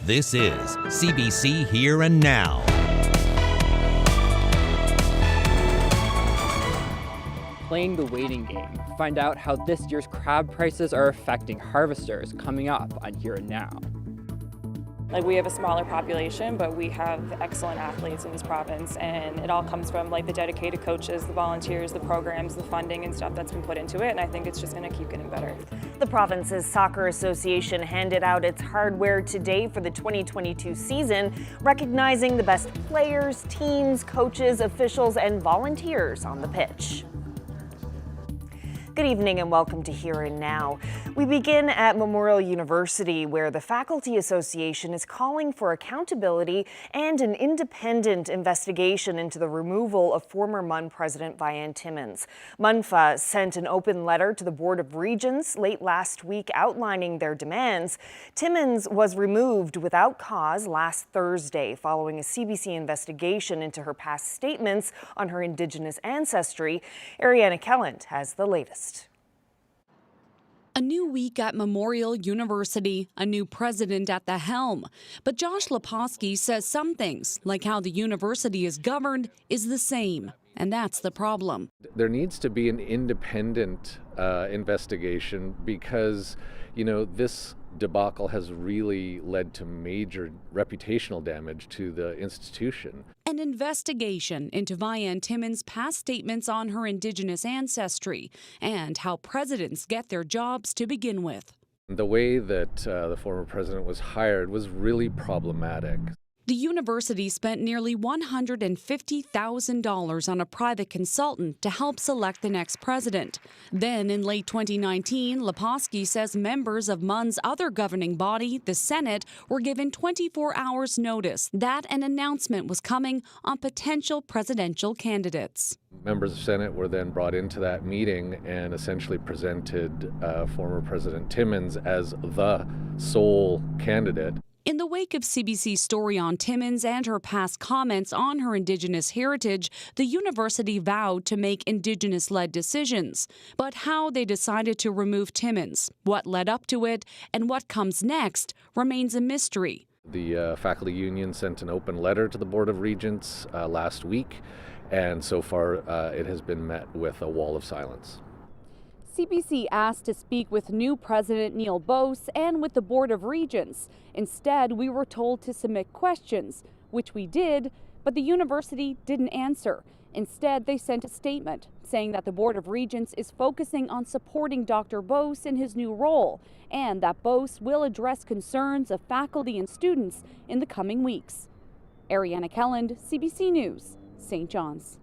This is CBC Here and Now. Playing the waiting game, find out how this year's crab prices are affecting harvesters coming up on Here and Now. We have a smaller population, but we have excellent athletes in this province, and it all comes from the dedicated coaches, the volunteers, the programs, the funding and stuff that's been put into it, and I think it's just going to keep getting better. The province's Soccer Association handed out its hardware today for the 2022 season, recognizing the best players, teams, coaches, officials, and volunteers on the pitch. Good evening and welcome to Here and Now. We begin at Memorial University, where the Faculty Association is calling for accountability and an independent investigation into the removal of former MUN President Vian Timmins. MUNFA sent an open letter to the Board of Regents late last week outlining their demands. Timmins was removed without cause last Thursday following a CBC investigation into her past statements on her Indigenous ancestry. Ariana Kelland has the latest. A new week at Memorial University, a new president at the helm. But Josh Leposki says some things, like how the university is governed, is the same. And that's the problem. There needs to be an independent investigation because, this debacle has really led to major reputational damage to the institution. An investigation into Vian Timmins' past statements on her Indigenous ancestry and how presidents get their jobs to begin with. The way that the former president was hired was really problematic. The university spent nearly $150,000 on a private consultant to help select the next president. Then, in late 2019, Leposki says members of MUN's other governing body, the Senate, were given 24 hours notice that an announcement was coming on potential presidential candidates. Members of Senate were then brought into that meeting and essentially presented former President Timmins as the sole candidate. In the wake of CBC's story on Timmins and her past comments on her Indigenous heritage, the university vowed to make Indigenous-led decisions. But how they decided to remove Timmins, what led up to it, and what comes next remains a mystery. The faculty union sent an open letter to the Board of Regents last week, and so far it has been met with a wall of silence. CBC asked to speak with new President Neil Bose and with the Board of Regents. Instead, we were told to submit questions, which we did, but the university didn't answer. Instead, they sent a statement saying that the Board of Regents is focusing on supporting Dr. Bose in his new role and that Bose will address concerns of faculty and students in the coming weeks. Ariana Kelland, CBC News, St. John's.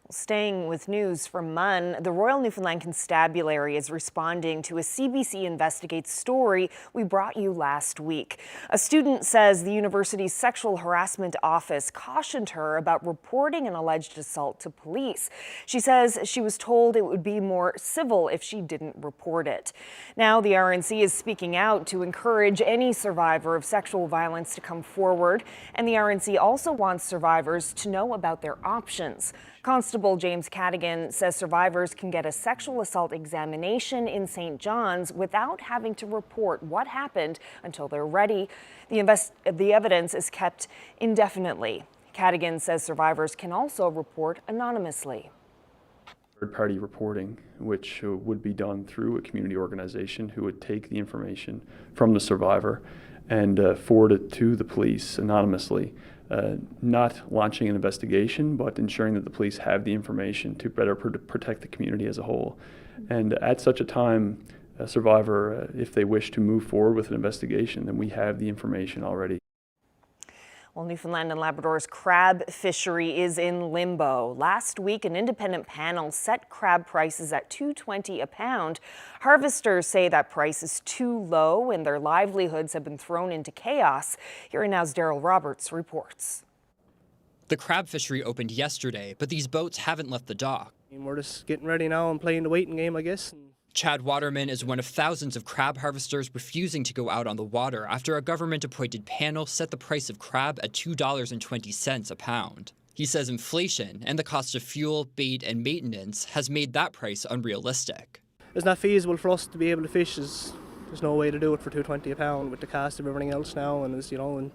Staying with news from MUN, the Royal Newfoundland Constabulary is responding to a CBC Investigates story we brought you last week. A student says the university's sexual harassment office cautioned her about reporting an alleged assault to police. She says she was told it would be more civil if she didn't report it. Now the RNC is speaking out to encourage any survivor of sexual violence to come forward, and the RNC also wants survivors to know about their options. Constable James Cadigan says survivors can get a sexual assault examination in St. John's without having to report what happened until they're ready. The evidence is kept indefinitely. Cadigan says survivors can also report anonymously. Third-party reporting, which would be done through a community organization who would take the information from the survivor and forward it to the police anonymously. Not launching an investigation, but ensuring that the police have the information to better protect the community as a whole. And at such a time, a survivor, if they wish to move forward with an investigation, then we have the information already. Well, Newfoundland and Labrador's crab fishery is in limbo. Last week, an independent panel set crab prices at $2.20 a pound. Harvesters say that price is too low and their livelihoods have been thrown into chaos. Here and Now's Daryl Roberts reports. The crab fishery opened yesterday, but these boats haven't left the dock. We're just getting ready now and playing the waiting game, I guess. Chad Waterman is one of thousands of crab harvesters refusing to go out on the water after a government-appointed panel set the price of crab at $2.20 a pound. He says inflation and the cost of fuel, bait, and maintenance has made that price unrealistic. It's not feasible for us to be able to fish as there's no way to do it for $2.20 a pound with the cost of everything else now, and it's, and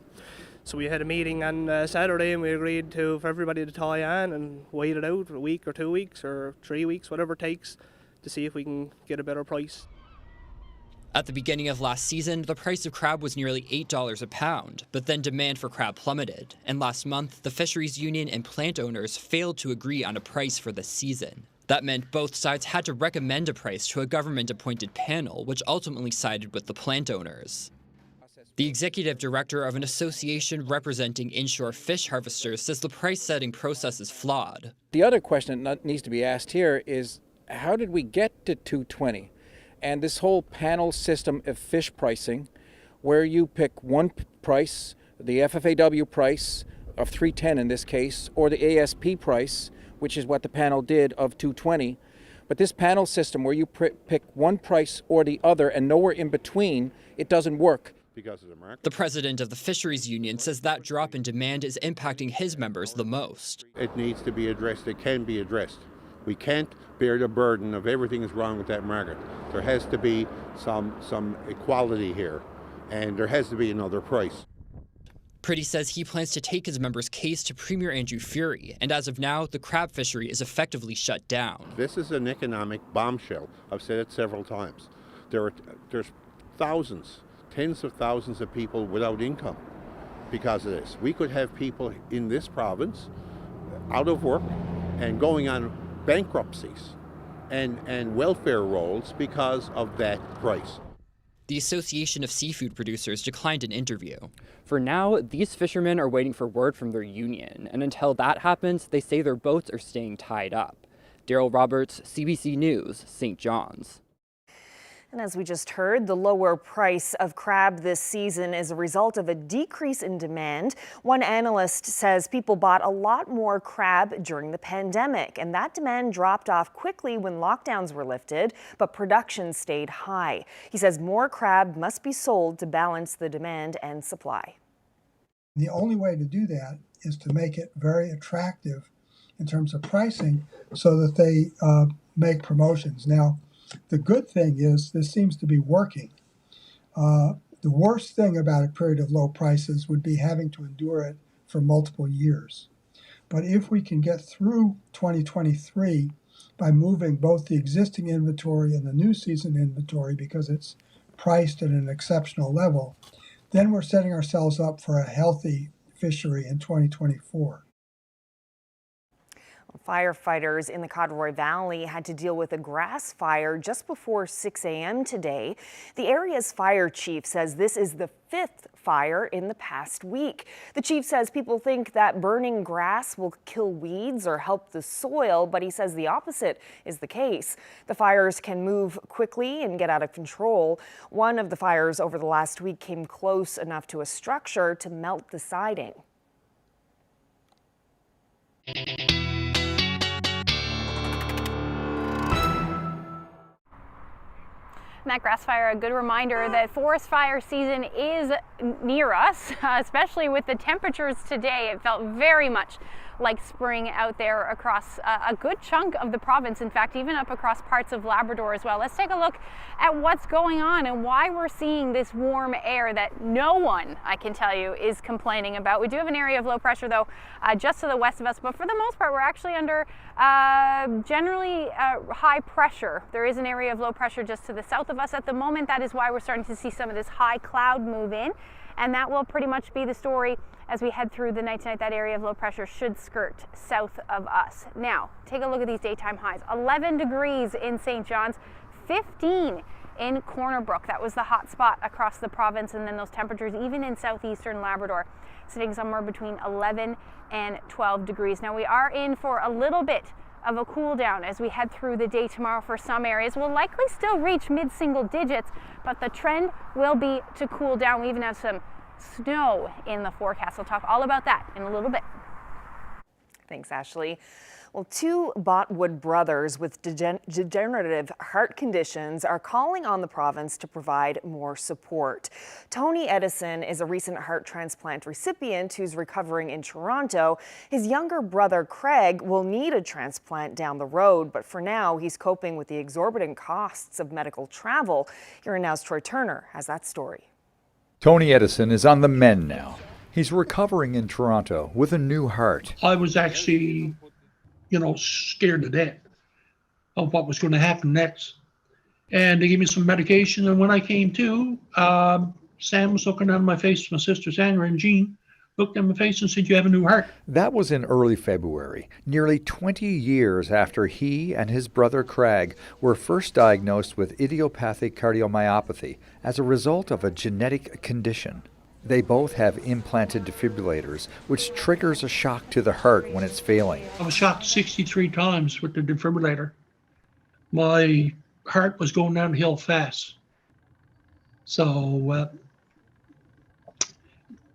so we had a meeting on Saturday, and we agreed for everybody to tie on and wait it out a week or 2 weeks or 3 weeks, whatever it takes, to see if we can get a better price. At the beginning of last season, the price of crab was nearly $8 a pound, but then demand for crab plummeted, and last month, the fisheries union and plant owners failed to agree on a price for the season. That meant both sides had to recommend a price to a government-appointed panel, which ultimately sided with the plant owners. The executive director of an association representing inshore fish harvesters says the price-setting process is flawed. The other question that needs to be asked here is, how did we get to $2.20? And this whole panel system of fish pricing, where you pick one price, the FFAW price of $3.10 in this case, or the ASP price, which is what the panel did, of $2.20. But this panel system where you pick one price or the other and nowhere in between, it doesn't work. Because of the market. The president of the fisheries union says that drop in demand is impacting his members the most. It needs to be addressed. It can be addressed. We can't bear the burden of everything is wrong with that market. There has to be some equality here, and there has to be another price. Priddy says he plans to take his members' case to Premier Andrew Furey, and as of now, the crab fishery is effectively shut down. This is an economic bombshell. I've said it several times. There's thousands, tens of thousands of people without income because of this. We could have people in this province out of work and going on bankruptcies and welfare rolls because of that price. The Association of Seafood Producers declined an interview. For now, these fishermen are waiting for word from their union, and until that happens, they say their boats are staying tied up. Daryl Roberts, CBC News, St. John's. And as we just heard, the lower price of crab this season is a result of a decrease in demand. One analyst says people bought a lot more crab during the pandemic, and that demand dropped off quickly when lockdowns were lifted, but production stayed high. He says more crab must be sold to balance the demand and supply. The only way to do that is to make it very attractive in terms of pricing so that they make promotions. Now, the good thing is this seems to be working. The worst thing about a period of low prices would be having to endure it for multiple years. But if we can get through 2023 by moving both the existing inventory and the new season inventory because it's priced at an exceptional level, then we're setting ourselves up for a healthy fishery in 2024. Firefighters in the Corduroy Valley had to deal with a grass fire just before 6 a.m. today. The area's fire chief says this is the 5th fire in the past week. The chief says people think that burning grass will kill weeds or help the soil, but he says the opposite is the case. The fires can move quickly and get out of control. One of the fires over the last week came close enough to a structure to melt the siding. And that grass fire, a good reminder that forest fire season is near us, especially with the temperatures today. It felt very much like spring out there across a good chunk of the province. In fact, even up across parts of Labrador as well. Let's take a look at what's going on and why we're seeing this warm air that no one, I can tell you, is complaining about. We do have an area of low pressure though, just to the west of us, but for the most part, we're actually under generally high pressure. There is an area of low pressure just to the south of us at the moment. That is why we're starting to see some of this high cloud move in, and that will pretty much be the story as we head through the night tonight. That area of low pressure should skirt south of us. Now, take a look at these daytime highs. 11 degrees in St. John's, 15 in Corner Brook. That was the hot spot across the province, and then those temperatures even in southeastern Labrador sitting somewhere between 11 and 12 degrees. Now we are in for a little bit of a cool down as we head through the day tomorrow. For some areas we'll likely still reach mid-single digits, but the trend will be to cool down. We even have some snow in the forecast. We'll talk all about that in a little bit. Thanks, Ashley. Well, two Botwood brothers with degenerative heart conditions are calling on the province to provide more support. Tony Edison is a recent heart transplant recipient who's recovering in Toronto. His younger brother, Craig, will need a transplant down the road, but for now, he's coping with the exorbitant costs of medical travel. Here and Now's Troy Turner has that story. Tony Edison is on the mend now. He's recovering in Toronto with a new heart. I was actually scared to death of what was going to happen next. And they gave me some medication. And when I came to, Sam was looking down my face, my sister Sandra and Jean looked at my face and said, "You have a new heart." That was in early February, nearly 20 years after he and his brother Craig were first diagnosed with idiopathic cardiomyopathy as a result of a genetic condition. They both have implanted defibrillators, which triggers a shock to the heart when it's failing. I was shocked 63 times with the defibrillator. My heart was going downhill fast. So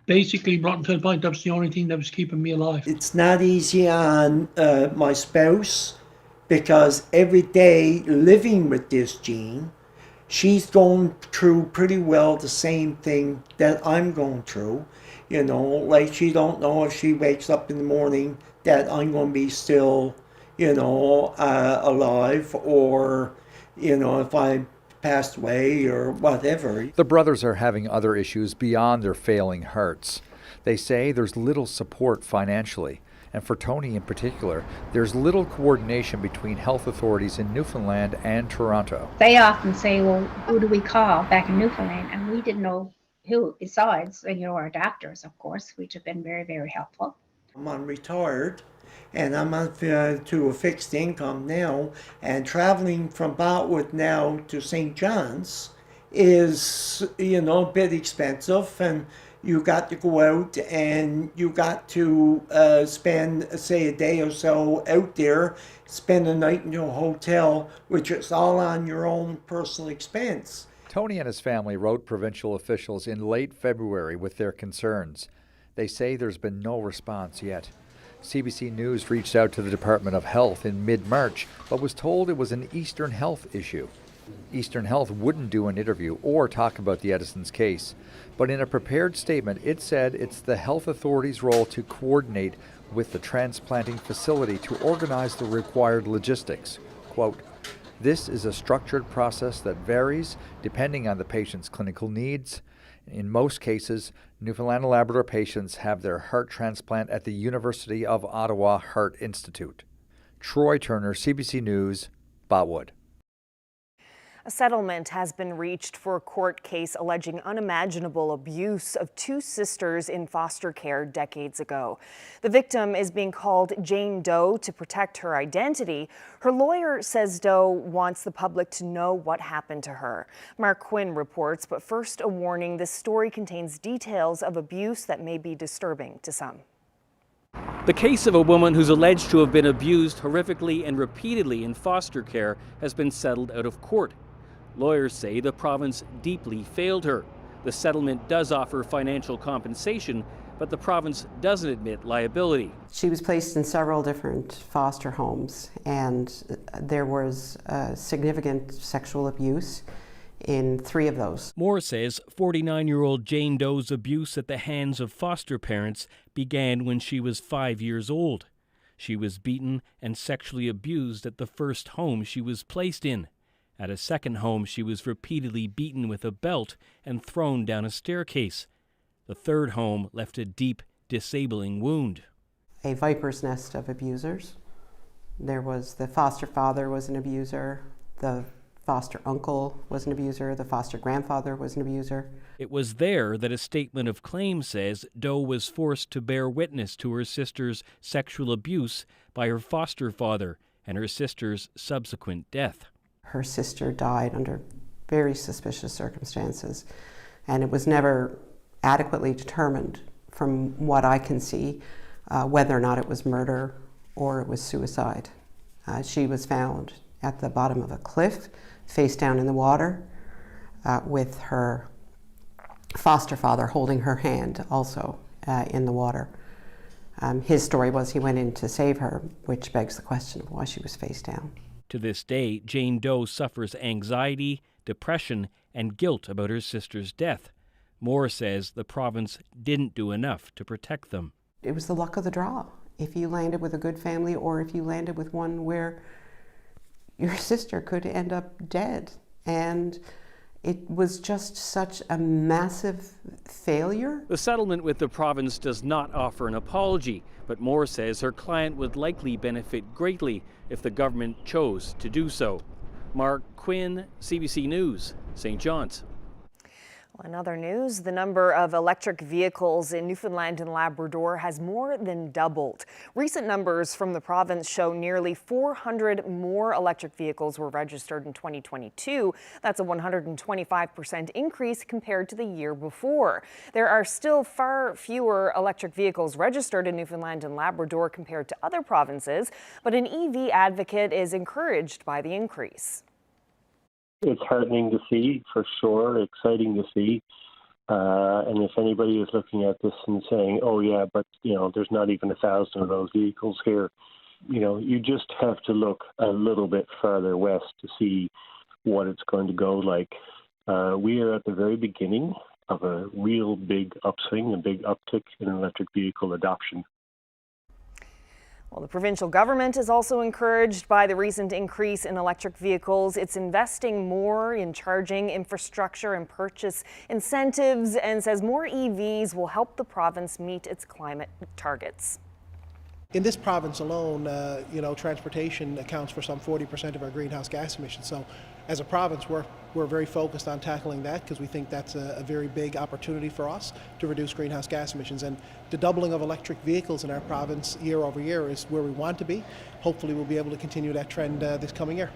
basically brought to the point that was the only thing that was keeping me alive. It's not easy on my spouse because every day living with this gene, she's going through pretty well the same thing that I'm going through. Like she don't know if she wakes up in the morning that I'm going to be still, alive, or, if I passed away or whatever. The brothers are having other issues beyond their failing hearts. They say there's little support financially. And for Tony in particular, there's little coordination between health authorities in Newfoundland and Toronto. They often say, well, who do we call back in Newfoundland? And we didn't know who, besides, our doctors, of course, which have been very, very helpful. I'm retired, and I'm on to a fixed income now, and traveling from Botwood now to St. John's is, a bit expensive, and you got to go out and you got to spend, say, a day or so out there, spend a night in a hotel, which is all on your own personal expense. Tony and his family wrote provincial officials in late February with their concerns. They say there's been no response yet. CBC News reached out to the Department of Health in mid-March, but was told it was an Eastern Health issue. Eastern Health wouldn't do an interview or talk about the Edison's case, but in a prepared statement, it said it's the health authorities' role to coordinate with the transplanting facility to organize the required logistics. Quote, "This is a structured process that varies depending on the patient's clinical needs. In most cases, Newfoundland and Labrador patients have their heart transplant at the University of Ottawa Heart Institute." Troy Turner, CBC News, Botwood. A settlement has been reached for a court case alleging unimaginable abuse of two sisters in foster care decades ago. The victim is being called Jane Doe to protect her identity. Her lawyer says Doe wants the public to know what happened to her. Mark Quinn reports, but first a warning, this story contains details of abuse that may be disturbing to some. The case of a woman who's alleged to have been abused horrifically and repeatedly in foster care has been settled out of court. Lawyers say the province deeply failed her. The settlement does offer financial compensation, but the province doesn't admit liability. She was placed in several different foster homes, and there was significant sexual abuse in 3 of those. Moore says 49-year-old Jane Doe's abuse at the hands of foster parents began when she was 5 years old. She was beaten and sexually abused at the first home she was placed in. At a second home, she was repeatedly beaten with a belt and thrown down a staircase. The third home left a deep, disabling wound. A viper's nest of abusers. There was the foster father was an abuser, the foster uncle was an abuser, the foster grandfather was an abuser. It was there that a statement of claim says Doe was forced to bear witness to her sister's sexual abuse by her foster father and her sister's subsequent death. Her sister died under very suspicious circumstances, and it was never adequately determined, from what I can see, whether or not it was murder or it was suicide. She was found at the bottom of a cliff, face down in the water, with her foster father holding her hand also in the water. His story was he went in to save her, which begs the question of why she was face down. To this day, Jane Doe suffers anxiety, depression, and guilt about her sister's death. Moore says the province didn't do enough to protect them. It was the luck of the draw. If you landed with a good family or if you landed with one where your sister could end up dead. And it was just such a massive failure. The settlement with the province does not offer an apology, but Moore says her client would likely benefit greatly if the government chose to do so. Mark Quinn, CBC News, St. John's. In other news, the number of electric vehicles in Newfoundland and Labrador has more than doubled. Recent numbers from the province show nearly 400 more electric vehicles were registered in 2022. That's a 125% increase compared to the year before. There are still far fewer electric vehicles registered in Newfoundland and Labrador compared to other provinces, but an EV advocate is encouraged by the increase. It's heartening to see, for sure, exciting to see. And if anybody is looking at this and saying, oh yeah, but there's not even 1,000 of those vehicles here, you just have to look a little bit farther west to see what it's going to go like. We are at the very beginning of a real big upswing, a big uptick in electric vehicle adoption. Well, the provincial government is also encouraged by the recent increase in electric vehicles. It's investing more in charging infrastructure and purchase incentives, and says more EVs will help the province meet its climate targets. In this province alone, transportation accounts for some 40% of our greenhouse gas emissions. So as a province, we're very focused on tackling that because we think that's a very big opportunity for us to reduce greenhouse gas emissions. And the doubling of electric vehicles in our province year over year is where we want to be. Hopefully we'll be able to continue that trend this coming year.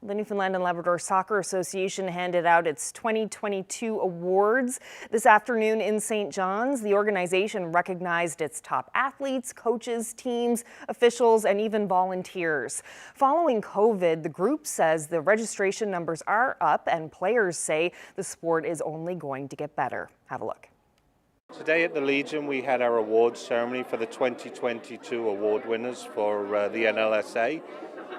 The Newfoundland and Labrador Soccer Association handed out its 2022 awards this afternoon in St. John's. The organization recognized its top athletes, coaches, teams, officials, and even volunteers. Following COVID, the group says the registration numbers are up, and players say the sport is only going to get better. Have a look. Today at the Legion, we had our awards ceremony for the 2022 award winners for the NLSA.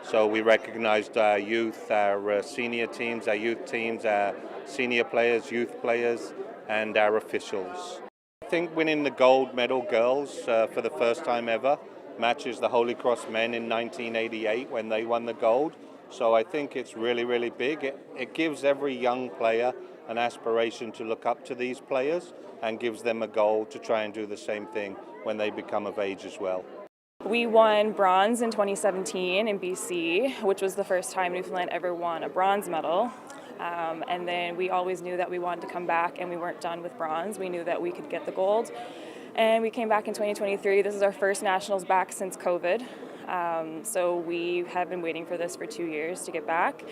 So we recognized our youth, our senior teams, our youth teams, our senior players, youth players, and our officials. I think winning the gold medal girls for the first time ever matches the Holy Cross men in 1988 when they won the gold. So I think it's really, really big. It gives every young player an aspiration to look up to these players and gives them a goal to try and do the same thing when they become of age as well. We won bronze in 2017 in BC, which was the first time Newfoundland ever won a bronze medal. And then we always knew that we wanted to come back, and we weren't done with bronze. We knew that we could get the gold. And we came back in 2023. This is our first nationals back since COVID. So we have been waiting for this for 2 years to get back.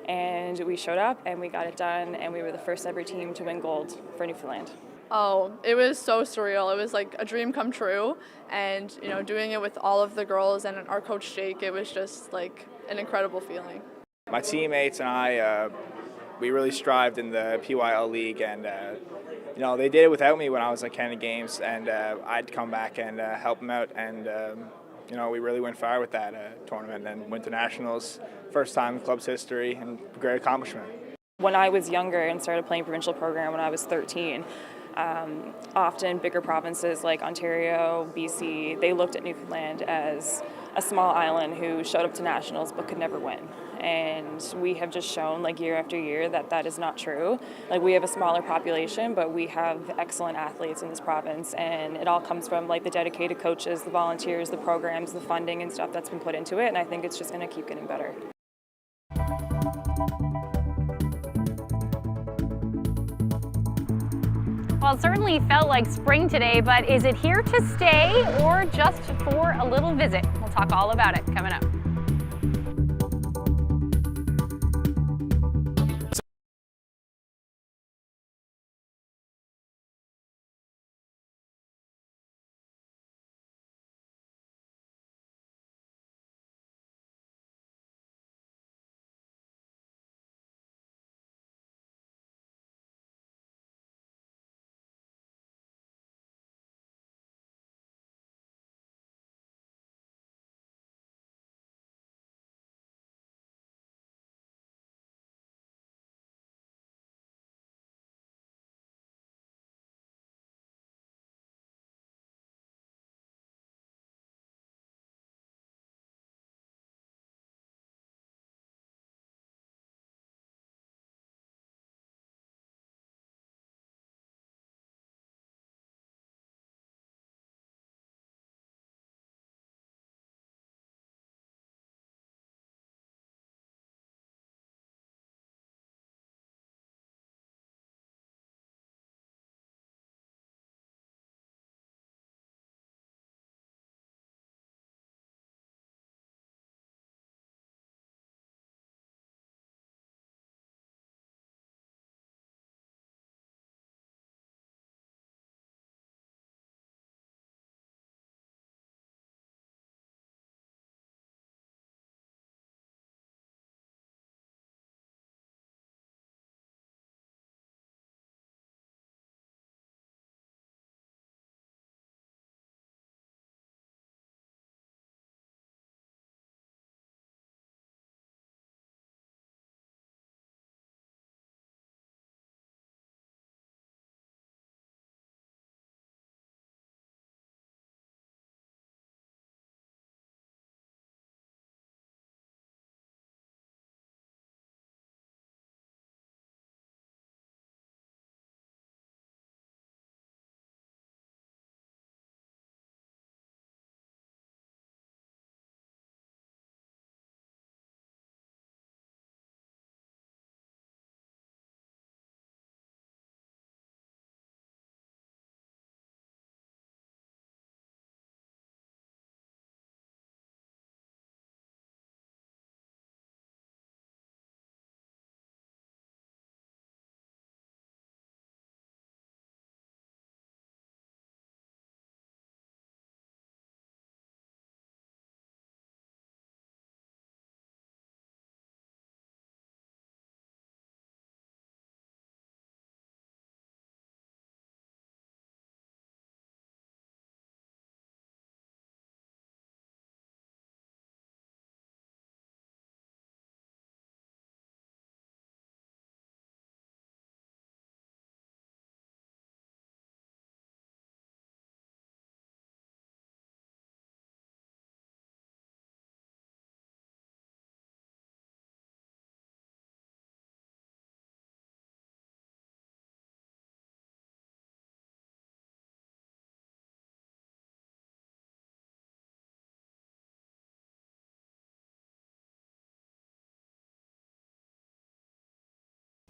And we showed up and we got it done, and we were the first ever team to win gold for Newfoundland. Oh, it was so surreal. It was like a dream come true, and doing it with all of the girls and our coach Jake, it was just like an incredible feeling. My teammates and I, we really strived in the PYL league, and they did it without me when I was at Canada Games, and I'd come back and help them out, and we really went far with that tournament and went to nationals, first time in club's history, and great accomplishment. When I was younger and started playing provincial program when I was 13, often bigger provinces like Ontario, BC, they looked at Newfoundland as a small island who showed up to nationals but could never win. And we have just shown year after year that that is not true. We have a smaller population, but we have excellent athletes in this province, and it all comes from the dedicated coaches, the volunteers, the programs, the funding and stuff that's been put into it, and I think it's just going to keep getting better. Well, it certainly felt like spring today, but is it here to stay or just for a little visit? We'll talk all about it coming up.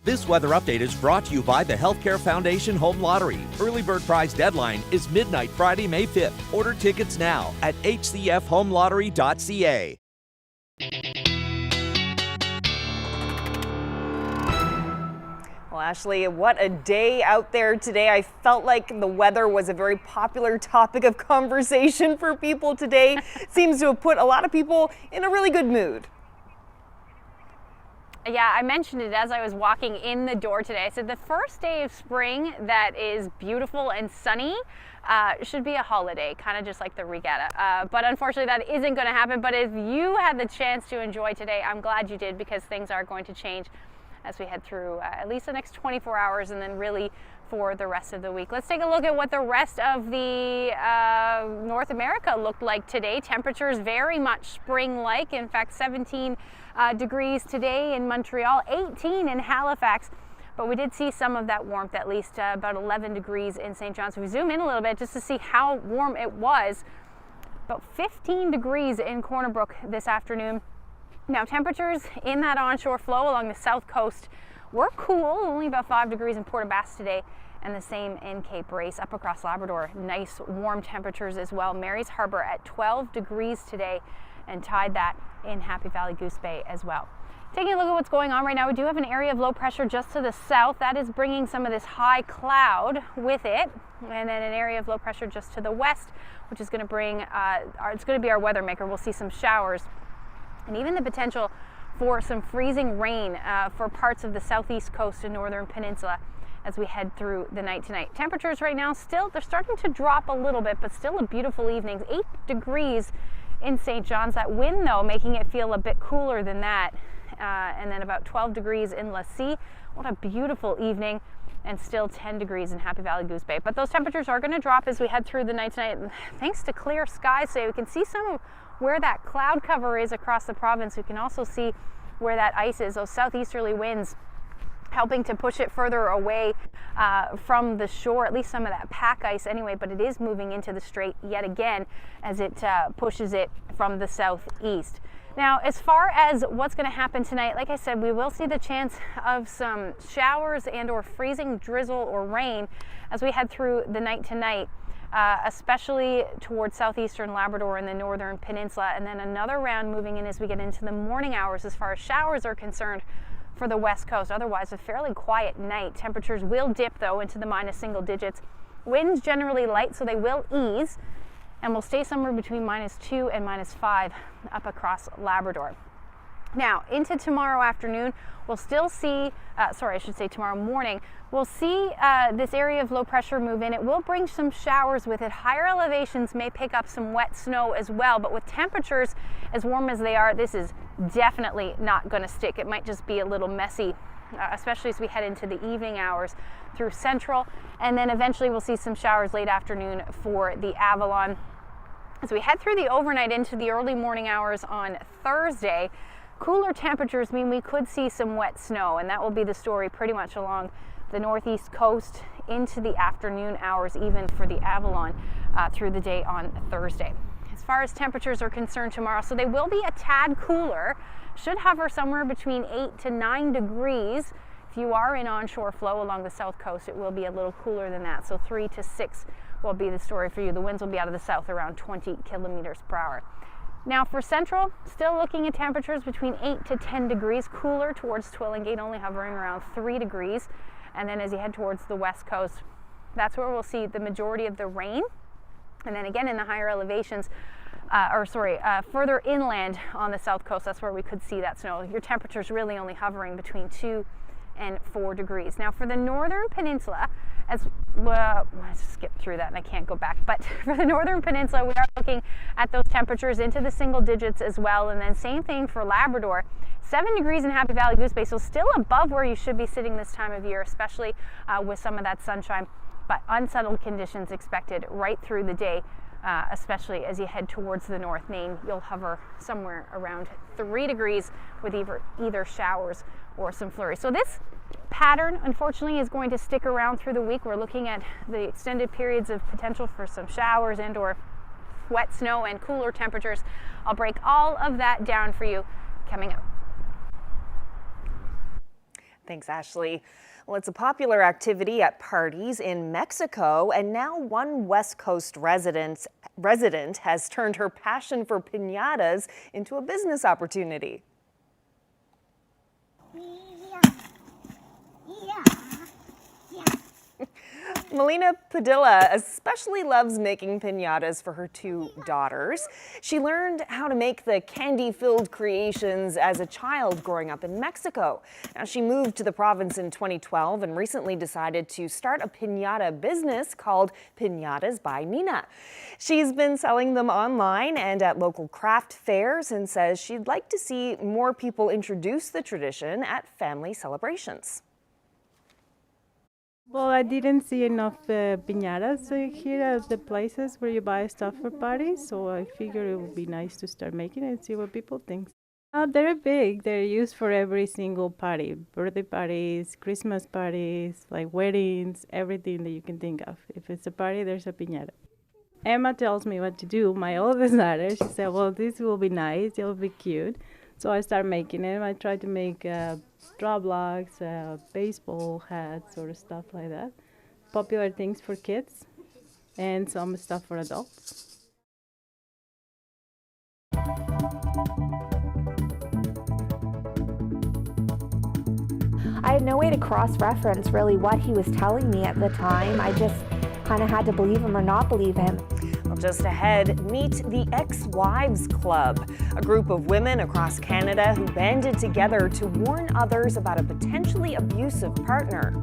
This weather update is brought to you by the Healthcare Foundation Home Lottery. Early bird prize deadline is midnight Friday, May 5th. Order tickets now at hcfhomelottery.ca. Well, Ashley, what a day out there today. I felt like the weather was a very popular topic of conversation for people today. Seems to have put a lot of people in a really good mood. Yeah, I mentioned it as I was walking in the door today. I said the first day of spring that is beautiful and sunny should be a holiday, kind of just like the regatta. But unfortunately, that isn't going to happen. But if you had the chance to enjoy today, I'm glad you did, because things are going to change as we head through at least the next 24 hours and then really for the rest of the week. Let's take a look at what the rest of the North America looked like today. Temperatures very much spring-like. In fact, 17 degrees today in Montreal, 18 in Halifax. But we did see some of that warmth, at least about 11 degrees in St. John's. We zoom in a little bit just to see how warm it was. About 15 degrees in Corner Brook this afternoon. Now, temperatures in that onshore flow along the south coast were cool, only about 5 degrees in Port aux Basques today, and the same in Cape Race. Up across Labrador, nice warm temperatures as well. Mary's Harbour at 12 degrees today, and tied that in Happy Valley Goose Bay as well. Taking a look at what's going on right now, we do have an area of low pressure just to the south. That is bringing some of this high cloud with it, and then an area of low pressure just to the west, which is going to bring, it's going to be our weather maker. We'll see some showers and even the potential for some freezing rain for parts of the southeast coast and northern peninsula as we head through the night tonight. Temperatures right now still, they're starting to drop a little bit, but still a beautiful evening. 8 degrees in St. John's. That wind, though, making it feel a bit cooler than that. And then about 12 degrees in Lassie. What a beautiful evening. And still 10 degrees in Happy Valley Goose Bay. But those temperatures are going to drop as we head through the night tonight. Thanks to clear skies today, we can see some of where that cloud cover is across the province. We can also see where that ice is, those southeasterly winds helping to push it further away from the shore, at least some of that pack ice anyway, but it is moving into the strait yet again as it pushes it from the southeast. Now, as far as what's going to happen tonight, like I said, we will see the chance of some showers and or freezing drizzle or rain as we head through the night tonight. Especially towards southeastern Labrador and the northern peninsula, and then another round moving in as we get into the morning hours as far as showers are concerned for the west coast. Otherwise, a fairly quiet night. Temperatures will dip, though, into the minus single digits. Winds generally light, so they will ease, and will stay somewhere between -2 and -5 up across Labrador. Now, into tomorrow afternoon, we'll still see, tomorrow morning, we'll see this area of low pressure move in. It will bring some showers with it. Higher elevations may pick up some wet snow as well, but with temperatures as warm as they are, this is definitely not going to stick. It might just be a little messy, especially as we head into the evening hours through central, and then eventually we'll see some showers late afternoon for the Avalon. As we head through the overnight into the early morning hours on Thursday, cooler temperatures mean we could see some wet snow, and that will be the story pretty much along the northeast coast into the afternoon hours, even for the Avalon through the day on Thursday. As far as temperatures are concerned tomorrow, so they will be a tad cooler, should hover somewhere between 8 to 9 degrees. If you are in onshore flow along the south coast, it will be a little cooler than that, so 3 to 6 will be the story for you. The winds will be out of the south around 20 kilometers per hour. Now for central, still looking at temperatures between 8 to 10 degrees, cooler towards Twillingate, only hovering around 3 degrees. And then as you head towards the west coast, that's where we'll see the majority of the rain. And then again in the higher elevations, further inland on the south coast, that's where we could see that snow. Your temperatures really only hovering between 2 and 4 degrees. Now for the northern peninsula, as well, let's skip through that and I can't go back, but for the northern peninsula, we are looking at those temperatures into the single digits as well. And then same thing for Labrador, 7 degrees in Happy Valley Goose Bay, so still above where you should be sitting this time of year, especially with some of that sunshine, but unsettled conditions expected right through the day, especially as you head towards the North Main. You'll hover somewhere around 3 degrees with either showers or some flurries. So this pattern, unfortunately, is going to stick around through the week. We're looking at the extended periods of potential for some showers and or wet snow and cooler temperatures. I'll break all of that down for you coming up. Thanks, Ashley. Well, it's a popular activity at parties in Mexico, and now one West Coast resident has turned her passion for piñatas into a business opportunity. Melina Padilla especially loves making piñatas for her 2 daughters. She learned how to make the candy-filled creations as a child growing up in Mexico. Now, she moved to the province in 2012 and recently decided to start a piñata business called Piñatas by Nina. She's been selling them online and at local craft fairs and says she'd like to see more people introduce the tradition at family celebrations. Well, I didn't see enough piñatas here at the places where you buy stuff for parties, so I figured it would be nice to start making it and see what people think. They're big. They're used for every single party, birthday parties, Christmas parties, like weddings, everything that you can think of. If it's a party, there's a piñata. Emma tells me what to do. My oldest daughter, she said, well, this will be nice, it'll be cute. So I started making it. I tried to make straw blocks, baseball hats, sort of stuff like that. Popular things for kids and some stuff for adults. I had no way to cross-reference really what he was telling me at the time. I just kind of had to believe him or not believe him. Well, just ahead, meet the Ex-Wives Club, a group of women across Canada who banded together to warn others about a potentially abusive partner.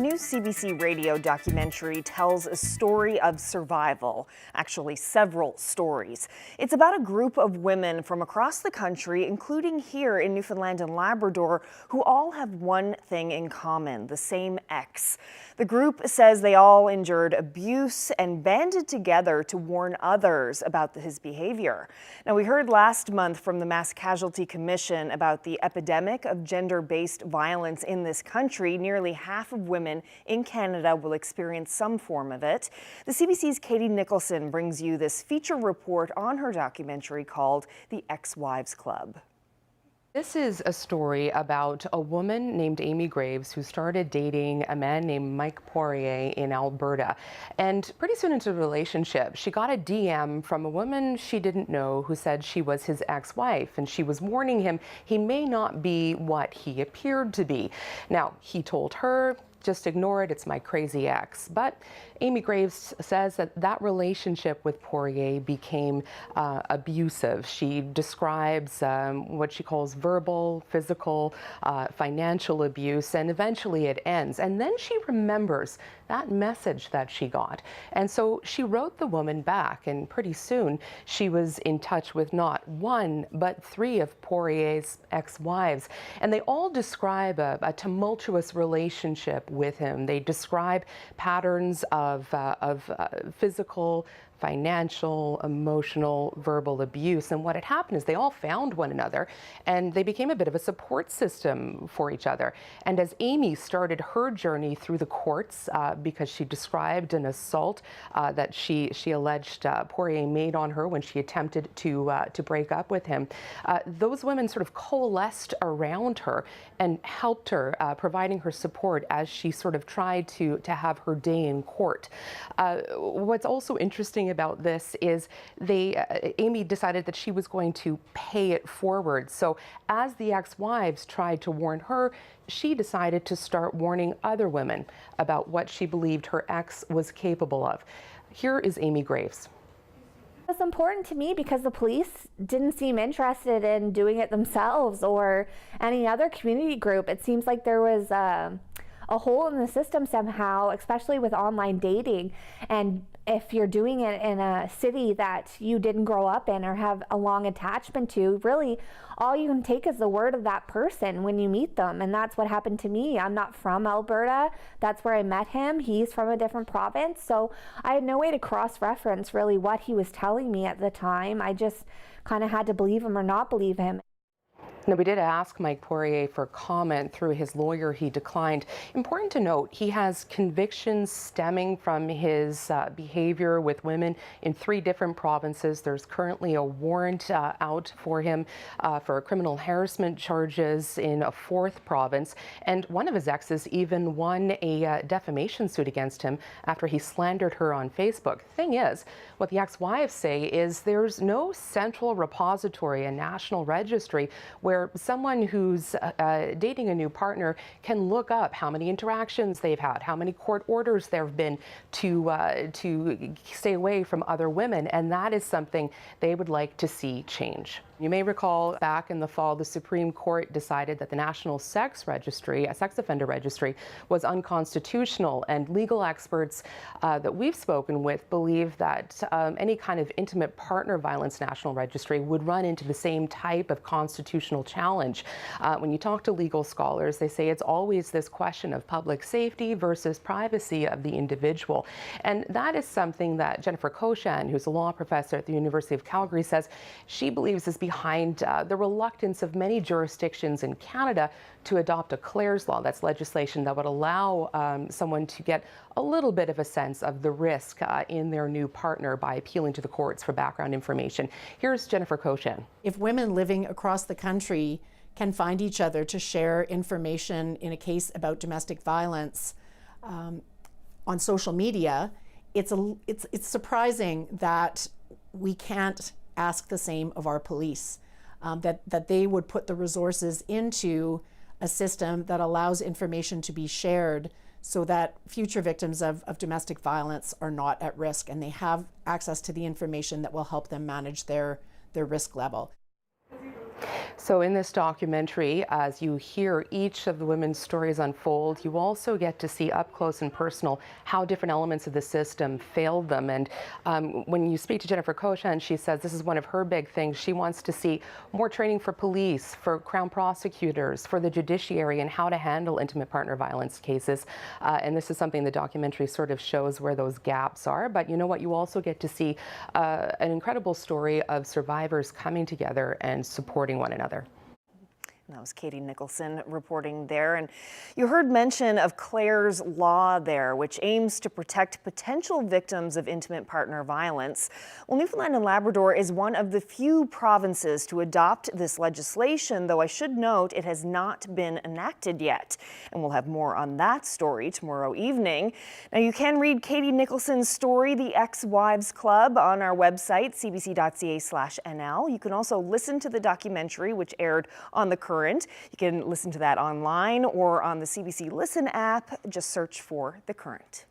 new CBC radio documentary tells a story of survival, actually several stories. It's about a group of women from across the country, including here in Newfoundland and Labrador, who all have one thing in common, the same ex. The group says they all endured abuse and banded together to warn others about his behavior. Now, we heard last month from the Mass Casualty Commission about the epidemic of gender-based violence in this country. Nearly half of women in Canada will experience some form of it. The CBC's Katie Nicholson brings you this feature report on her documentary called The Ex-Wives Club. This is a story about a woman named Amy Graves who started dating a man named Mike Poirier in Alberta. And pretty soon into the relationship, she got a DM from a woman she didn't know who said she was his ex-wife, and she was warning him he may not be what he appeared to be. Now, he told her, just ignore it, it's my crazy ex. But Amy Graves says that that relationship with Poirier became abusive. She describes what she calls verbal, physical, financial abuse, and eventually it ends. And then she remembers that message that she got. And so she wrote the woman back, and pretty soon she was in touch with not one, but three of Poirier's ex-wives. And they all describe a tumultuous relationship with him. They describe patterns of physical, financial, emotional, verbal abuse. And what had happened is they all found one another and they became a bit of a support system for each other. And as Amy started her journey through the courts, because she described an assault that she alleged Poirier made on her when she attempted to break up with him, those women sort of coalesced around her and helped her, providing her support as she sort of tried to have her day in court. What's also interesting about this is Amy decided that she was going to pay it forward. So as the ex-wives tried to warn her, she decided to start warning other women about what she believed her ex was capable of. Here is Amy Graves. It was important to me because the police didn't seem interested in doing it themselves or any other community group. It seems like there was a hole in the system somehow, especially with online dating. And if you're doing it in a city that you didn't grow up in or have a long attachment to, really all you can take is the word of that person when you meet them. And that's what happened to me. I'm not from Alberta. That's where I met him. He's from a different province. So I had no way to cross-reference really what he was telling me at the time. I just kind of had to believe him or not believe him. Now, we did ask Mike Poirier for comment through his lawyer. He declined. Important to note, he has convictions stemming from his behavior with women in 3 different provinces. There's currently a warrant out for him for criminal harassment charges in a 4th province. And one of his exes even won a defamation suit against him after he slandered her on Facebook. Thing is, what the ex-wives say is there's no central repository, a national registry, where someone who's dating a new partner can look up how many interactions they've had, how many court orders there have been to stay away from other women, and that is something they would like to see change. You may recall back in the fall, the Supreme Court decided that the National Sex Registry, a sex offender registry, was unconstitutional, and legal experts that we've spoken with believe that any kind of intimate partner violence national registry would run into the same type of constitutional challenge. When you talk to legal scholars, they say it's always this question of public safety versus privacy of the individual. And that is something that Jennifer Koshan, who's a law professor at the University of Calgary, says she believes is behind the reluctance of many jurisdictions in Canada to adopt a Clare's Law. That's legislation that would allow someone to get a little bit of a sense of the risk in their new partner by appealing to the courts for background information. Here's Jennifer Koshan. If women living across the country can find each other to share information in a case about domestic violence on social media, it's surprising that we can't ask the same of our police, that they would put the resources into a system that allows information to be shared so that future victims of domestic violence are not at risk and they have access to the information that will help them manage their risk level. So in this documentary, as you hear each of the women's stories unfold, you also get to see up close and personal how different elements of the system failed them. And when you speak to Jennifer Cochin, she says this is one of her big things. She wants to see more training for police, for Crown prosecutors, for the judiciary, and how to handle intimate partner violence cases. And this is something the documentary sort of shows where those gaps are. But you know what? You also get to see an incredible story of survivors coming together and supporting one another. And that was Katie Nicholson reporting there. And you heard mention of Clare's Law there, which aims to protect potential victims of intimate partner violence. Well, Newfoundland and Labrador is one of the few provinces to adopt this legislation, though I should note it has not been enacted yet. And we'll have more on that story tomorrow evening. Now, you can read Katie Nicholson's story, The Ex-Wives Club, on our website, cbc.ca/nl. You can also listen to the documentary, which aired on the Current. You can listen to that online or on the CBC Listen app. Just search for The Current.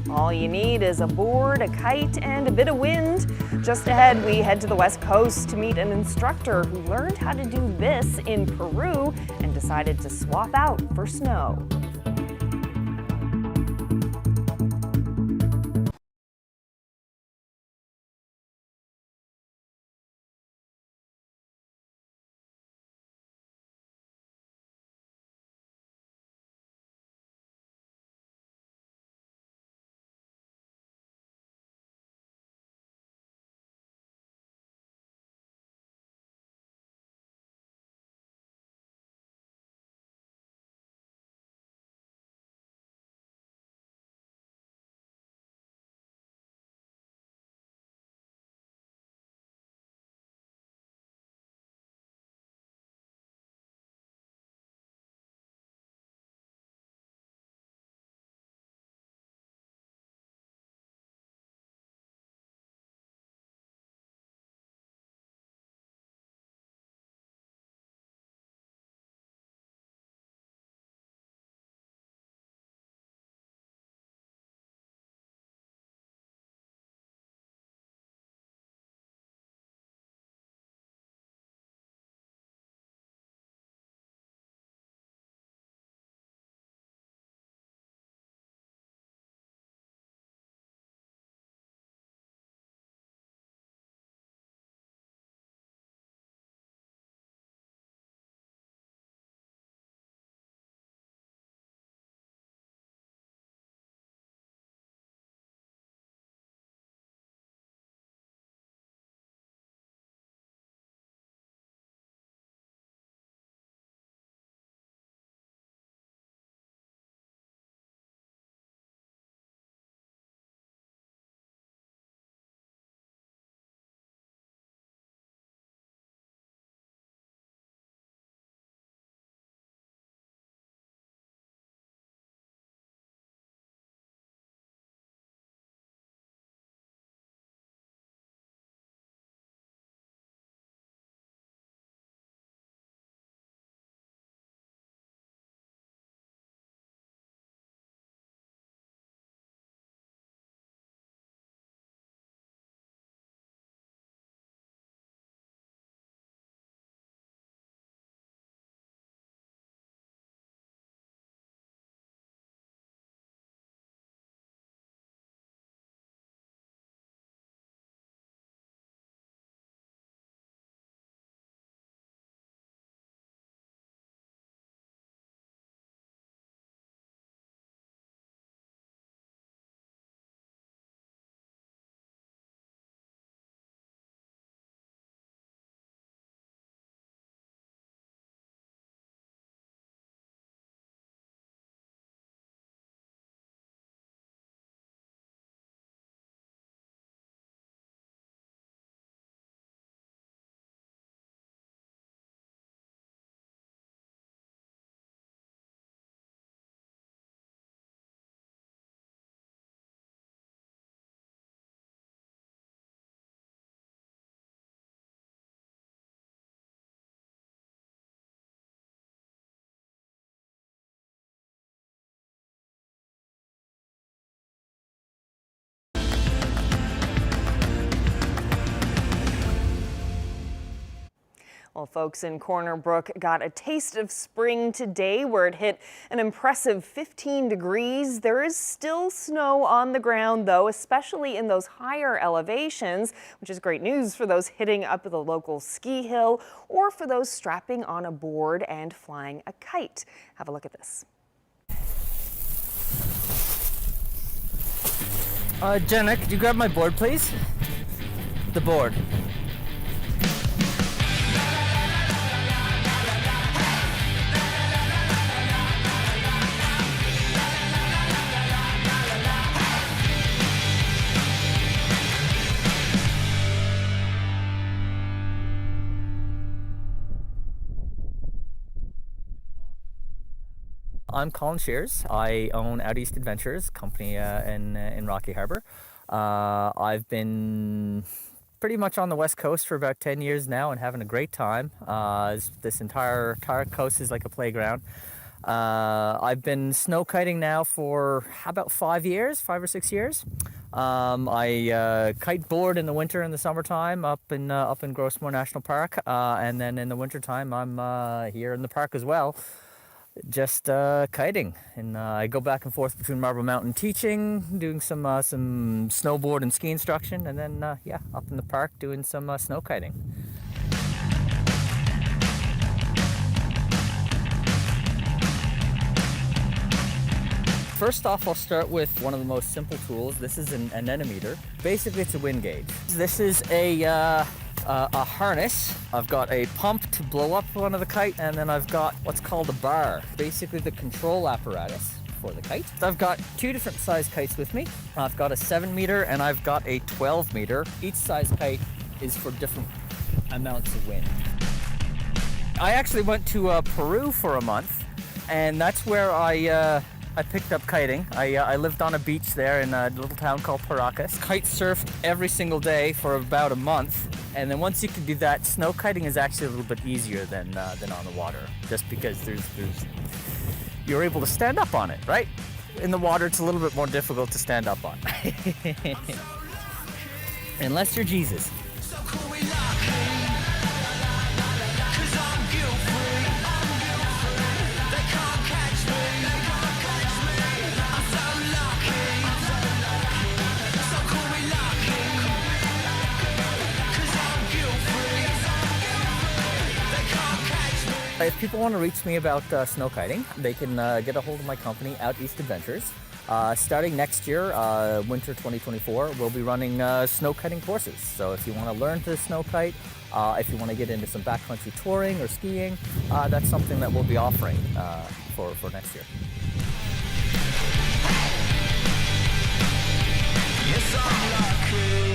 All you need is a board, a kite, and a bit of wind. Just ahead, we head to the West Coast to meet an instructor who learned how to do this in Peru and decided to swap out for snow. Well, folks in Corner Brook got a taste of spring today where it hit an impressive 15 degrees. There is still snow on the ground, though, especially in those higher elevations, which is great news for those hitting up the local ski hill or for those strapping on a board and flying a kite. Have a look at this. Jenna, could you grab my board, please? The board. I'm Colin Shears. I own Out East Adventures, company in Rocky Harbour. I've been pretty much on the West Coast for about 10 years now and having a great time. This entire coast is like a playground. I've been snow kiting now for about 5 or 6 years. I kite board in the winter and the summertime up in Grossmore National Park, and then in the wintertime I'm here in the park as well. Just kiting, and I go back and forth between Marble Mountain teaching, doing some snowboard and ski instruction, and then up in the park doing some snow kiting. First off, I'll start with one of the most simple tools. This is an anemometer. Basically, it's a wind gauge. This is a harness. I've got a pump to blow up one of the kite, and then I've got what's called a bar, basically the control apparatus for the kite. I've got two different size kites with me. I've got a 7 meter and I've got a 12 meter. Each size kite is for different amounts of wind. I actually went to Peru for a month, and that's where I picked up kiting. I lived on a beach there in a little town called Paracas. Kite surfed every single day for about a month. And then once you can do that, snow kiting is actually a little bit easier than on the water, just because you're able to stand up on it, right? In the water, it's a little bit more difficult to stand up on. Unless you're Jesus. If people want to reach me about snow kiting, they can get a hold of my company, Out East Adventures. Starting next year, winter 2024, we'll be running snow kiting courses. So if you want to learn to snow kite, if you want to get into some backcountry touring or skiing, that's something that we'll be offering for next year. Yes, I'm lucky.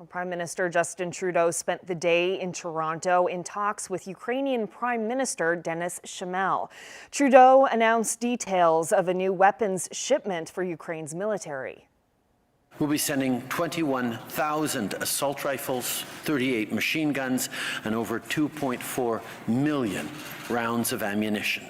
Prime Minister Justin Trudeau spent the day in Toronto in talks with Ukrainian Prime Minister Denis Shmyhal. Trudeau announced details of a new weapons shipment for Ukraine's military. We'll be sending 21,000 assault rifles, 38 machine guns, and over 2.4 million rounds of ammunition.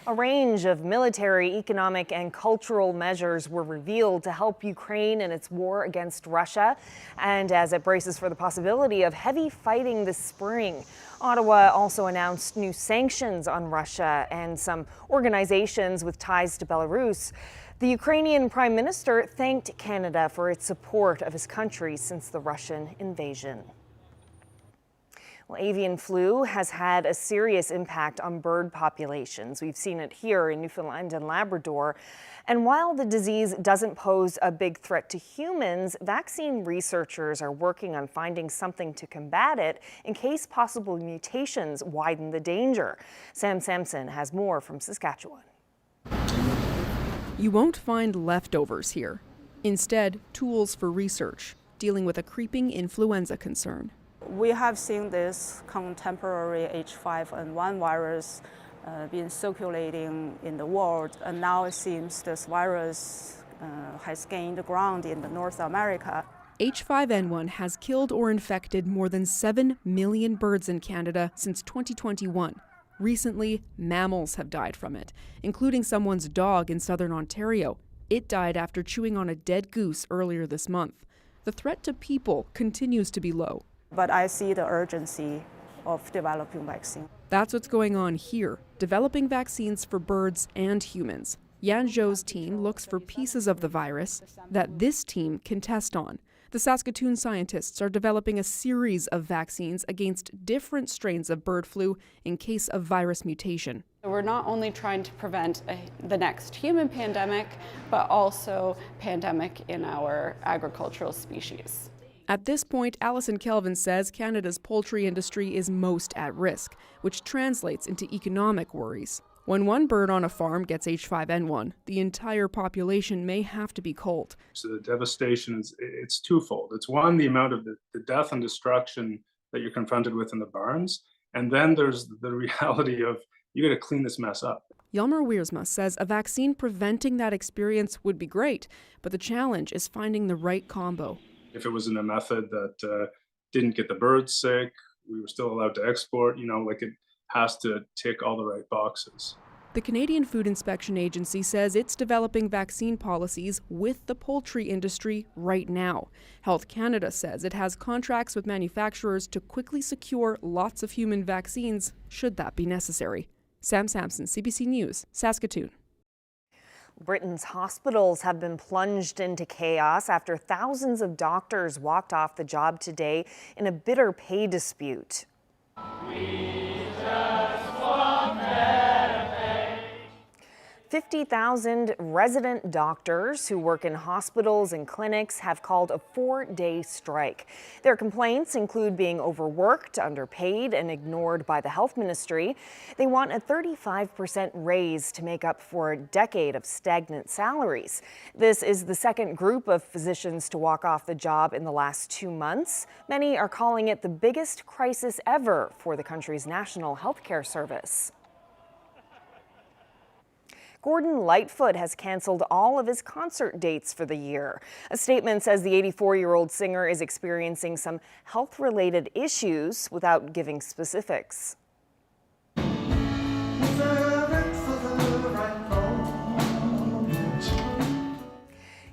A range of military, economic, and cultural measures were revealed to help Ukraine in its war against Russia, and as it braces for the possibility of heavy fighting this spring. Ottawa also announced new sanctions on Russia and some organizations with ties to Belarus. The Ukrainian Prime Minister thanked Canada for its support of his country since the Russian invasion. Well, avian flu has had a serious impact on bird populations. We've seen it here in Newfoundland and Labrador. And while the disease doesn't pose a big threat to humans, vaccine researchers are working on finding something to combat it in case possible mutations widen the danger. Sam Sampson has more from Saskatchewan. You won't find leftovers here. Instead, tools for research, dealing with a creeping influenza concern. We have seen this contemporary H5N1 virus been circulating in the world, and now it seems this virus has gained ground in North America. H5N1 has killed or infected more than 7 million birds in Canada since 2021, Recently, mammals have died from it, including someone's dog in southern Ontario. It died after chewing on a dead goose earlier this month. The threat to people continues to be low. But I see the urgency of developing vaccine. That's what's going on here, developing vaccines for birds and humans. Yan Zhou's team looks for pieces of the virus that this team can test on. The Saskatoon scientists are developing a series of vaccines against different strains of bird flu in case of virus mutation. We're not only trying to prevent the next human pandemic, but also pandemic in our agricultural species. At this point, Alison Kelvin says Canada's poultry industry is most at risk, which translates into economic worries. When one bird on a farm gets H5N1, the entire population may have to be culled. So the devastation it's twofold. It's one, the amount of the death and destruction that you're confronted with in the barns, and then there's the reality of you got to clean this mess up. Jelmer Wiersma says a vaccine preventing that experience would be great, but the challenge is finding the right combo. If it was in a method that didn't get the birds sick, we were still allowed to export, it has to tick all the right boxes. The Canadian Food Inspection Agency says it's developing vaccine policies with the poultry industry right now. Health Canada says it has contracts with manufacturers to quickly secure lots of human vaccines, should that be necessary. Sam Sampson, CBC News, Saskatoon. Britain's hospitals have been plunged into chaos after thousands of doctors walked off the job today in a bitter pay dispute. 50,000 resident doctors who work in hospitals and clinics have called a 4-day strike. Their complaints include being overworked, underpaid, and ignored by the health ministry. They want a 35% raise to make up for a decade of stagnant salaries. This is the second group of physicians to walk off the job in the last 2 months. Many are calling it the biggest crisis ever for the country's national healthcare service. Gordon Lightfoot has canceled all of his concert dates for the year. A statement says the 84-year-old singer is experiencing some health-related issues without giving specifics.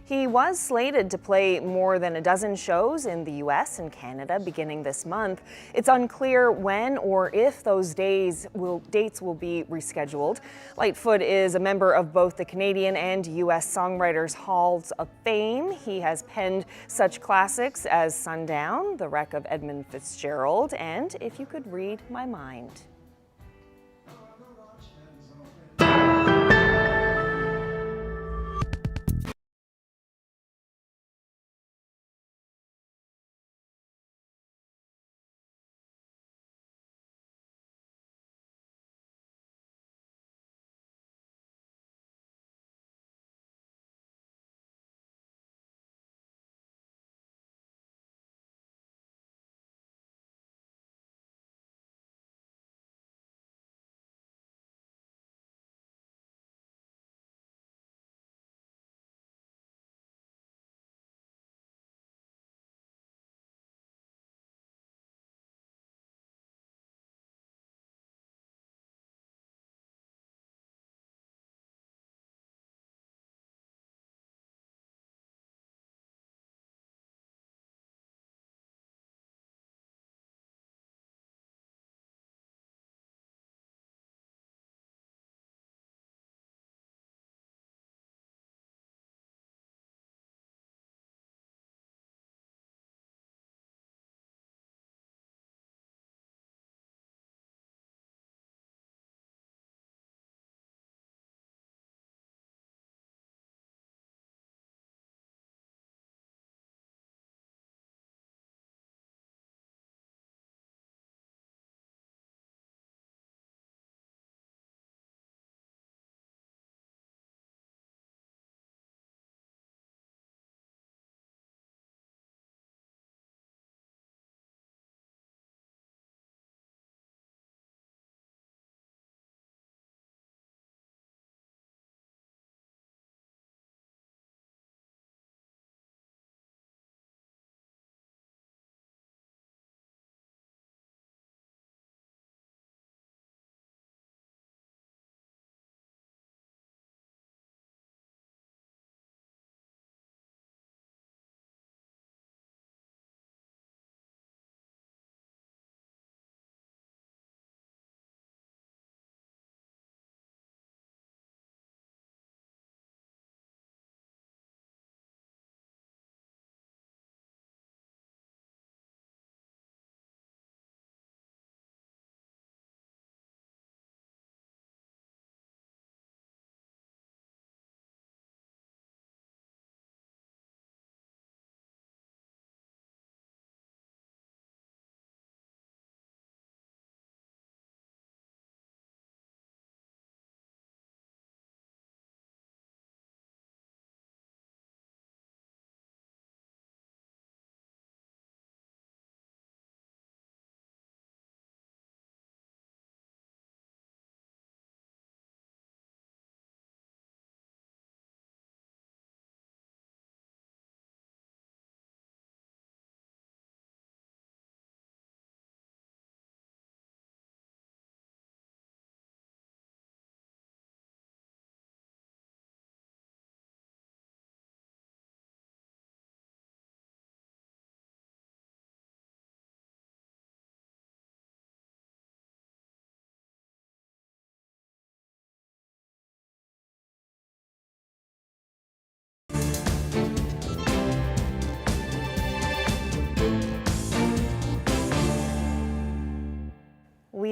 He was slated to play more than a dozen shows in the U.S. and Canada beginning this month. It's unclear when or if those dates will be rescheduled. Lightfoot is a member of both the Canadian and U.S. Songwriters Halls of Fame. He has penned such classics as Sundown, The Wreck of Edmund Fitzgerald, and If You Could Read My Mind.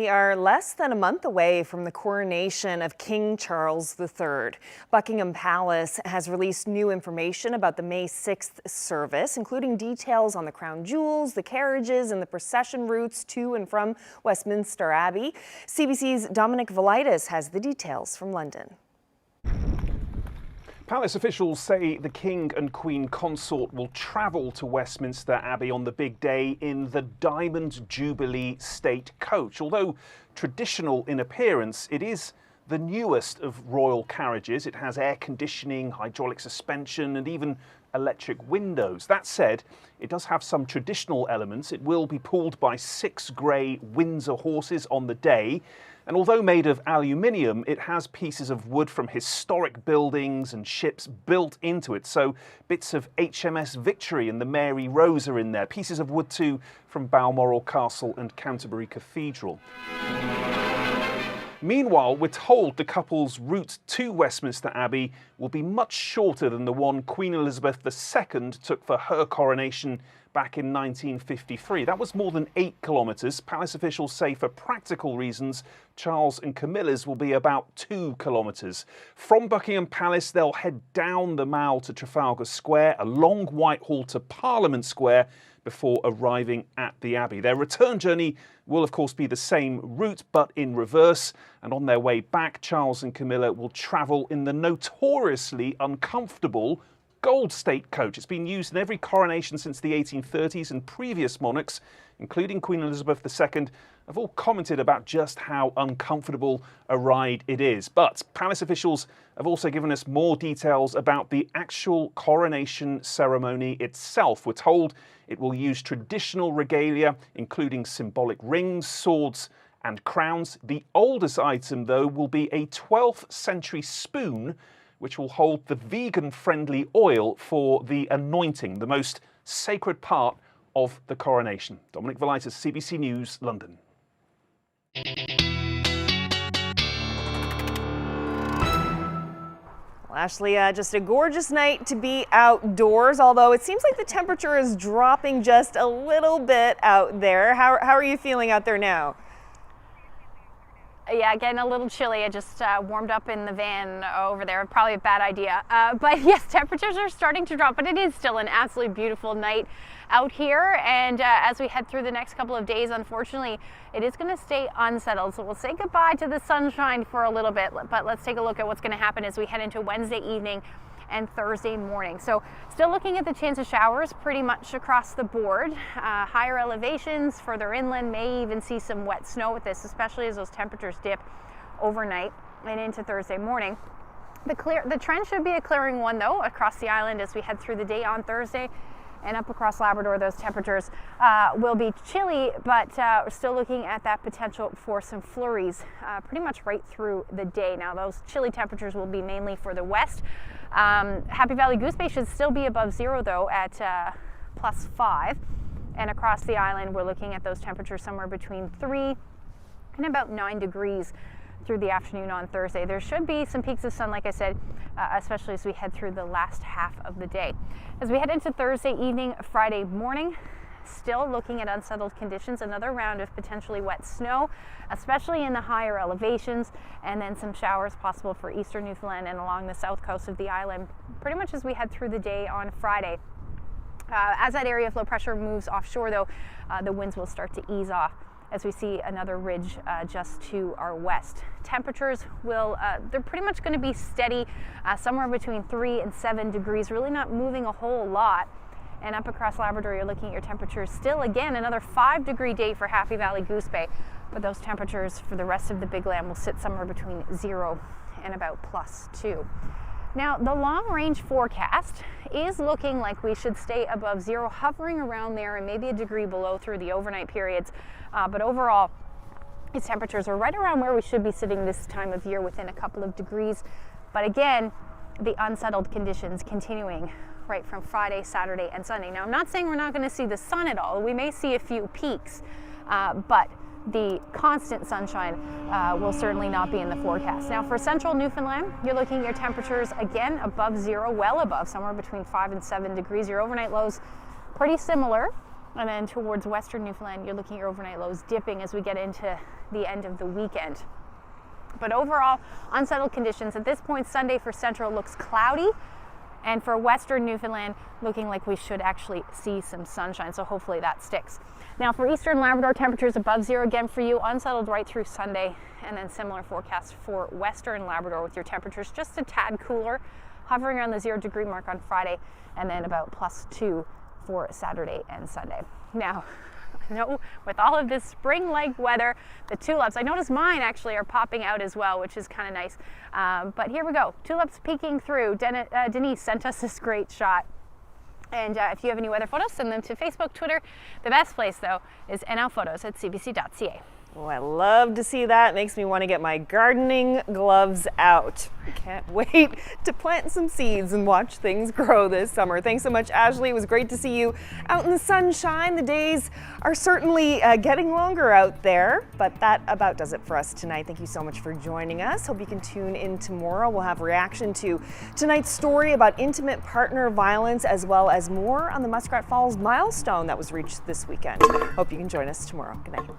We are less than a month away from the coronation of King Charles III. Buckingham Palace has released new information about the May 6th service, including details on the crown jewels, the carriages, and the procession routes to and from Westminster Abbey. CBC's Dominic Velitis has the details from London. Palace officials say the King and Queen Consort will travel to Westminster Abbey on the big day in the Diamond Jubilee State Coach. Although traditional in appearance, it is the newest of royal carriages. It has air conditioning, hydraulic suspension, and even electric windows. That said, it does have some traditional elements. It will be pulled by 6 grey Windsor horses on the day. And although made of aluminium, it has pieces of wood from historic buildings and ships built into it. So bits of HMS Victory and the Mary Rose are in there. Pieces of wood too from Balmoral Castle and Canterbury Cathedral. Meanwhile, we're told the couple's route to Westminster Abbey will be much shorter than the one Queen Elizabeth II took for her coronation back in 1953. That was more than 8 kilometres. Palace officials say for practical reasons, Charles and Camilla's will be about 2 kilometres. From Buckingham Palace, they'll head down the Mall to Trafalgar Square, along Whitehall to Parliament Square, before arriving at the Abbey. Their return journey will of course be the same route but in reverse, and on their way back Charles and Camilla will travel in the notoriously uncomfortable Gold State Coach. It's been used in every coronation since the 1830s, and previous monarchs, including Queen Elizabeth II, have all commented about just how uncomfortable a ride it is. But palace officials have also given us more details about the actual coronation ceremony itself. We're told it will use traditional regalia, including symbolic rings, swords, and crowns. The oldest item, though, will be a 12th century spoon, which will hold the vegan-friendly oil for the anointing, the most sacred part of the coronation. Dominic Velitis, CBC News, London. Well, Ashley, just a gorgeous night to be outdoors, although it seems like the temperature is dropping just a little bit out there. How are you feeling out there now? Yeah, getting a little chilly. I just warmed up in the van over there. Probably a bad idea. But yes, temperatures are starting to drop, but it is still an absolutely beautiful night out here. And as we head through the next couple of days, unfortunately, it is going to stay unsettled. So we'll say goodbye to the sunshine for a little bit, but let's take a look at what's going to happen as we head into Wednesday evening and Thursday morning. So still looking at the chance of showers pretty much across the board. Higher elevations, further inland, may even see some wet snow with this, especially as those temperatures dip overnight and into Thursday morning. The trend should be a clearing one though across the island as we head through the day on Thursday. And up across Labrador, those temperatures will be chilly, but we're still looking at that potential for some flurries pretty much right through the day. Now, those chilly temperatures will be mainly for the west. Happy Valley Goose Bay should still be above zero, though, at +5. And across the island, we're looking at those temperatures somewhere between 3 and about 9 degrees through the afternoon on Thursday. There should be some peaks of sun, like I said, especially as we head through the last half of the day. As we head into Thursday evening, Friday morning, still looking at unsettled conditions, another round of potentially wet snow, especially in the higher elevations, and then some showers possible for eastern Newfoundland and along the south coast of the island, pretty much as we head through the day on Friday. As that area of low pressure moves offshore, though, the winds will start to ease off as we see another ridge just to our west. Temperatures will, they're pretty much going to be steady, somewhere between 3 and 7 degrees, really not moving a whole lot. And up across Labrador, you're looking at your temperatures still, again, another 5-degree day for Happy Valley Goose Bay, but those temperatures for the rest of the Big Land will sit somewhere between 0 and about +2. Now, the long-range forecast is looking like we should stay above 0, hovering around there and maybe a degree below through the overnight periods. But overall, these temperatures are right around where we should be sitting this time of year, within a couple of degrees. But again, the unsettled conditions continuing right from Friday, Saturday, and Sunday. Now, I'm not saying we're not going to see the sun at all. We may see a few peaks, but the constant sunshine will certainly not be in the forecast. Now, for central Newfoundland, you're looking at your temperatures again above 0, well above, somewhere between 5 and 7 degrees. Your overnight lows pretty similar And then towards western Newfoundland, you're looking at your overnight lows dipping as we get into the end of the weekend. But overall, unsettled conditions. At this point, Sunday for Central looks cloudy, and for western Newfoundland, looking like we should actually see some sunshine, so hopefully that sticks. Now for eastern Labrador, temperatures above zero again for you, unsettled right through Sunday, and then similar forecast for western Labrador with your temperatures just a tad cooler, hovering around the 0 degree mark on Friday, and then about +2 for Saturday and Sunday. Now, I know with all of this spring-like weather, the tulips, I noticed mine actually are popping out as well, which is kind of nice. But here we go, tulips peeking through. Denise sent us this great shot. And if you have any weather photos, send them to Facebook, Twitter. The best place, though, is nlphotos@cbc.ca. Oh, I love to see that. It makes me want to get my gardening gloves out. I can't wait to plant some seeds and watch things grow this summer. Thanks so much, Ashley. It was great to see you out in the sunshine. The days are certainly getting longer out there, but that about does it for us tonight. Thank you so much for joining us. Hope you can tune in tomorrow. We'll have reaction to tonight's story about intimate partner violence, as well as more on the Muskrat Falls milestone that was reached this weekend. Hope you can join us tomorrow. Good night.